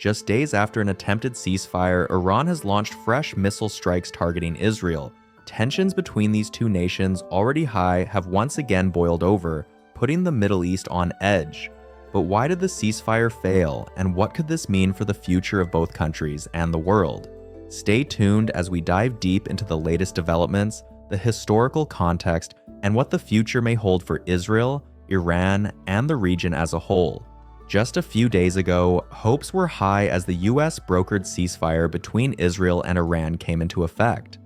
Just days after an attempted ceasefire, Iran has launched fresh missile strikes targeting Israel. Tensions between these two nations, already high, have once again boiled over, putting the Middle East on edge. But why did the ceasefire fail, and what could this mean for the future of both countries and the world? Stay tuned as we dive deep into the latest developments, the historical context, and what the future may hold for Israel, Iran, and the region as a whole. Just a few days ago, hopes were high as the US brokered ceasefire between Israel and Iran came into effect.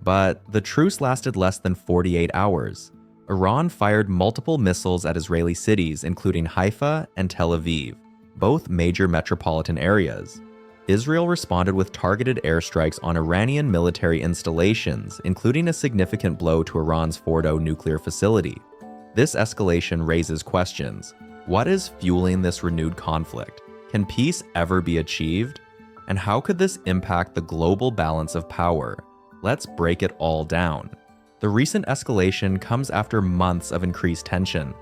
But the truce lasted less than 48 hours. Iran fired multiple missiles at Israeli cities, including Haifa and Tel Aviv, both major metropolitan areas. Israel responded with targeted airstrikes on Iranian military installations, including a significant blow to Iran's Fordo nuclear facility. This escalation raises questions. What is fueling this renewed conflict? Can peace ever be achieved? And how could this impact the global balance of power? Let's break it all down. The recent escalation comes after months of increased tension.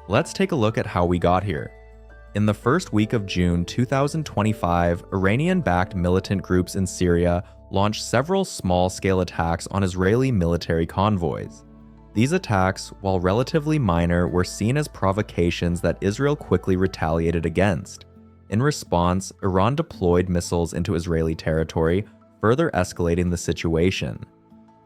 Let's take a look at how we got here. In the first week of June 2025, Iranian-backed militant groups in Syria launched several small-scale attacks on Israeli military convoys. These attacks, while relatively minor, were seen as provocations that Israel quickly retaliated against. In response, Iran deployed missiles into Israeli territory, further escalating the situation.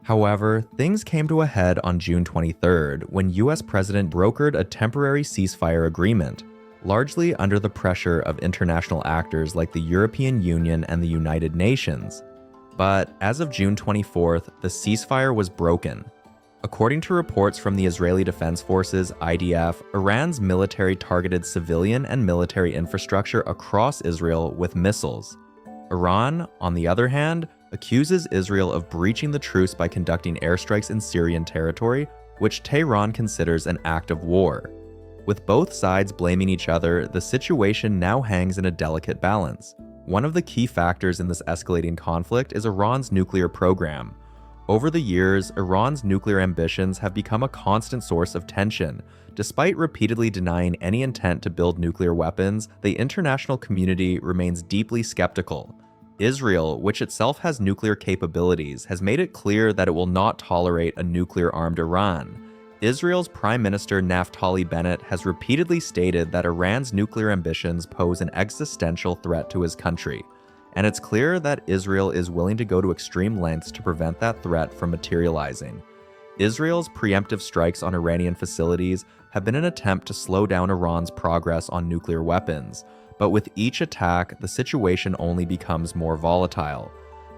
However, things came to a head on June 23rd when US President brokered a temporary ceasefire agreement, largely under the pressure of international actors like the European Union and the United Nations. But as of June 24th, the ceasefire was broken. According to reports from the Israeli Defense Forces, IDF, Iran's military targeted civilian and military infrastructure across Israel with missiles. Iran, on the other hand, accuses Israel of breaching the truce by conducting airstrikes in Syrian territory, which Tehran considers an act of war. With both sides blaming each other, the situation now hangs in a delicate balance. One of the key factors in this escalating conflict is Iran's nuclear program. Over the years, Iran's nuclear ambitions have become a constant source of tension. Despite repeatedly denying any intent to build nuclear weapons, the international community remains deeply skeptical. Israel, which itself has nuclear capabilities, has made it clear that it will not tolerate a nuclear-armed Iran. Israel's Prime Minister Naftali Bennett has repeatedly stated that Iran's nuclear ambitions pose an existential threat to his country, and it's clear that Israel is willing to go to extreme lengths to prevent that threat from materializing. Israel's preemptive strikes on Iranian facilities have been an attempt to slow down Iran's progress on nuclear weapons, but with each attack, the situation only becomes more volatile.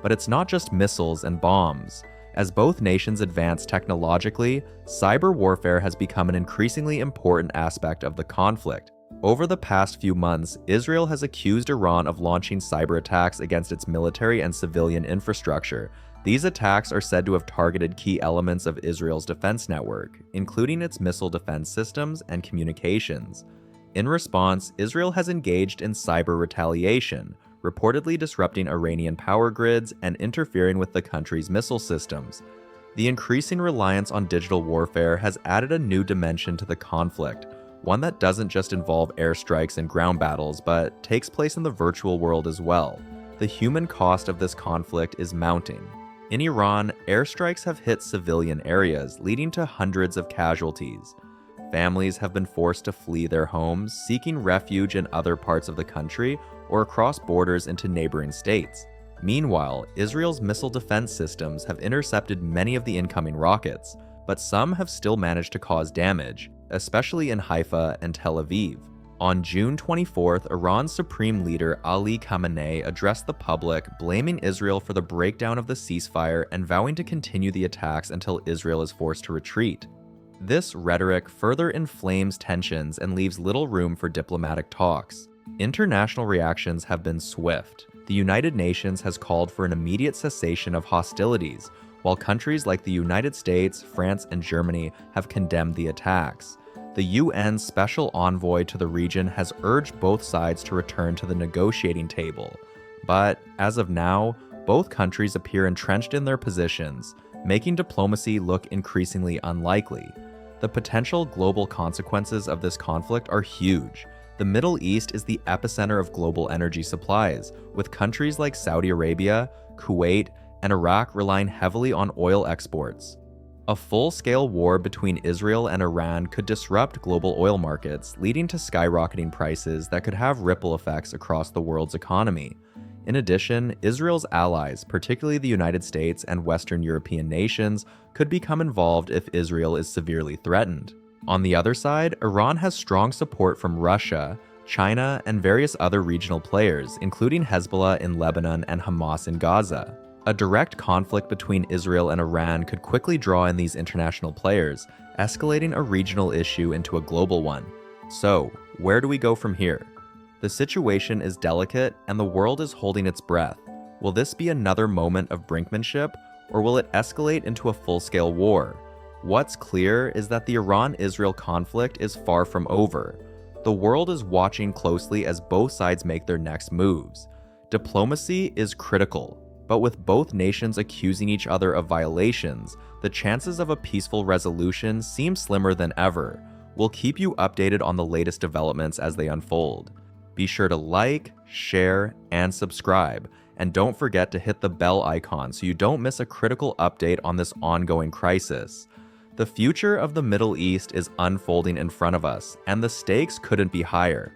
But it's not just missiles and bombs. As both nations advance technologically, cyber warfare has become an increasingly important aspect of the conflict. Over the past few months, Israel has accused Iran of launching cyber attacks against its military and civilian infrastructure. These attacks are said to have targeted key elements of Israel's defense network, including its missile defense systems and communications. In response, Israel has engaged in cyber retaliation, reportedly disrupting Iranian power grids and interfering with the country's missile systems. The increasing reliance on digital warfare has added a new dimension to the conflict, one that doesn't just involve airstrikes and ground battles, but takes place in the virtual world as well. The human cost of this conflict is mounting. In Iran, airstrikes have hit civilian areas, leading to hundreds of casualties. Families have been forced to flee their homes, seeking refuge in other parts of the country or across borders into neighboring states. Meanwhile, Israel's missile defense systems have intercepted many of the incoming rockets, but some have still managed to cause damage, especially in Haifa and Tel Aviv. On June 24th, Iran's supreme leader Ali Khamenei addressed the public, blaming Israel for the breakdown of the ceasefire and vowing to continue the attacks until Israel is forced to retreat. This rhetoric further inflames tensions and leaves little room for diplomatic talks. International reactions have been swift. The United Nations has called for an immediate cessation of hostilities, while countries like the United States, France, and Germany have condemned the attacks. The UN Special Envoy to the region has urged both sides to return to the negotiating table. But, as of now, both countries appear entrenched in their positions, making diplomacy look increasingly unlikely. The potential global consequences of this conflict are huge. The Middle East is the epicenter of global energy supplies, with countries like Saudi Arabia, Kuwait, and Iraq relying heavily on oil exports. A full-scale war between Israel and Iran could disrupt global oil markets, leading to skyrocketing prices that could have ripple effects across the world's economy. In addition, Israel's allies, particularly the United States and Western European nations, could become involved if Israel is severely threatened. On the other side, Iran has strong support from Russia, China, and various other regional players, including Hezbollah in Lebanon and Hamas in Gaza. A direct conflict between Israel and Iran could quickly draw in these international players, escalating a regional issue into a global one. So, where do we go from here? The situation is delicate, and the world is holding its breath. Will this be another moment of brinkmanship, or will it escalate into a full-scale war? What's clear is that the Iran-Israel conflict is far from over. The world is watching closely as both sides make their next moves. Diplomacy is critical, but with both nations accusing each other of violations, the chances of a peaceful resolution seem slimmer than ever. We'll keep you updated on the latest developments as they unfold. Be sure to like, share, and subscribe, and don't forget to hit the bell icon so you don't miss a critical update on this ongoing crisis. The future of the Middle East is unfolding in front of us, and the stakes couldn't be higher.